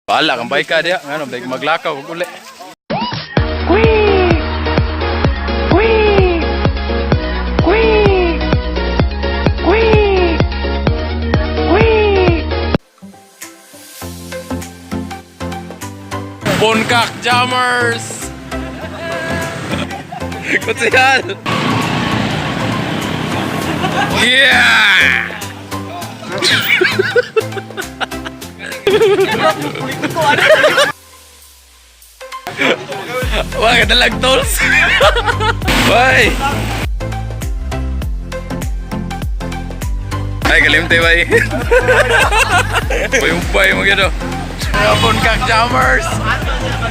Bahala kang bike ka diya. Ngano, bike maglakaw ug uli. Bunkak Jammers! Kutsihan! Yeah! Wah, kadalag tools! Bye! Ay, kalimte ba eh? Payumpay mo gino. Bunkak Jammers!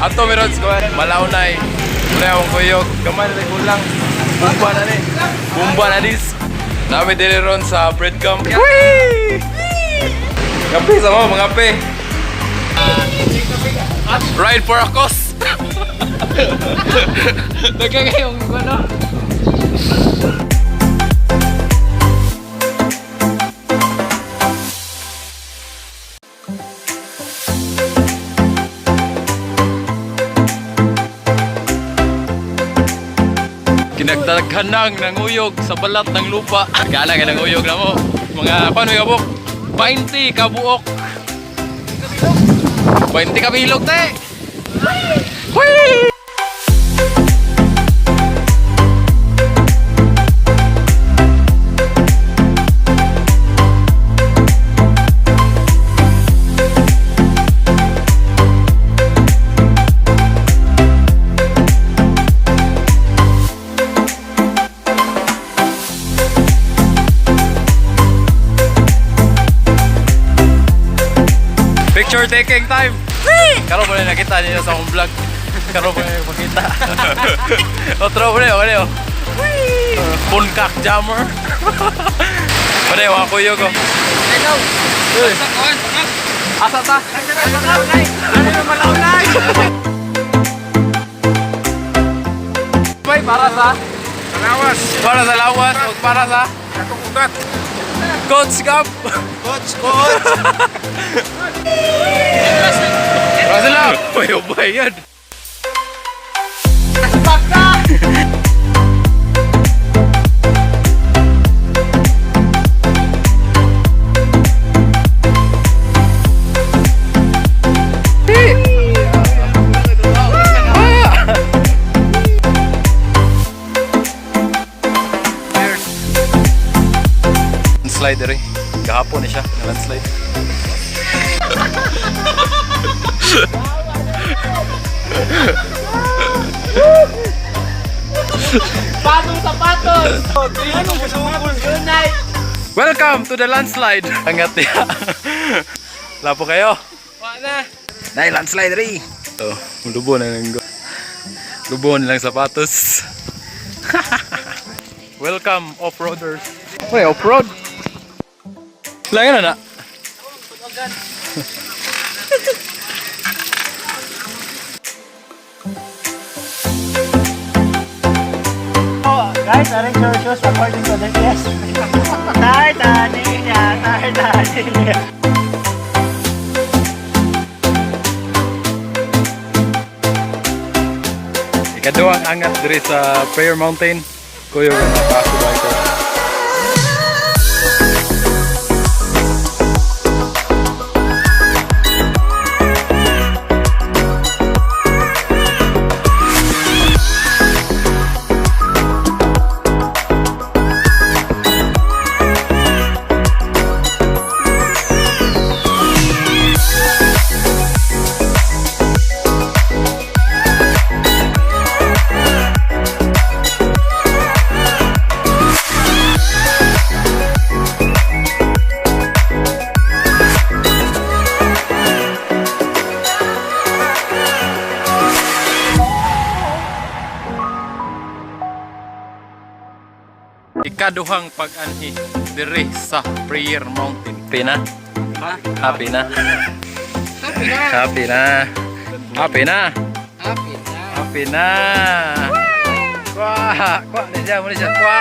Ato meron sa Malaunay. Wala akong kuyog. Kamay na kulang. Bumba na ni. Bumba na dis. Dami din ron sa breadcamp. Whee! Ngapi sa mga pe. Ride for a cause. Nagkakayong ano? Kinagdaghanang nanguyog sa balat ng lupa. Gala ka nanguyog na mo. Mga paano yung kabuk? 20 kabuok. 20 kabilog te. Whee! Picture taking time! Karo mo na nakita niyo sa akong vlog. Karo mo na makita. Otro mo na yun. Bunkak Jammer. Ano yung mga kuyo ko? Hello! Asa ta? Ano yung Malaunay? May para sa? Lawas. Para sa lawas o para sa? Katukugat. Coach Cup! Coach! Rasa lang! May ubay yan! Baka! Slider eh. Kahapon na siya. Landslide. Sapatos! Welcome to the landslide! Angat niya. Lapo kayo. Wala. Dahil landslide rin. Ito. Lubo na lang. Lubo na lang sapatos. Welcome off-roaders. Uy, off-road. Langan na na. Guys, arrange your shoes according to the yes. Tartanilia. Ikaduhang angat diri sa Prayer Mountain. Kuyo nga nakasubay ko. Ikaduhang pag-anhi diri sa Prayer Mountain. Pina? Happy na. Happy na. Happy na. Happy na. Happy na. Happy na. Wah, kuha na siya, muna siya. Kuha.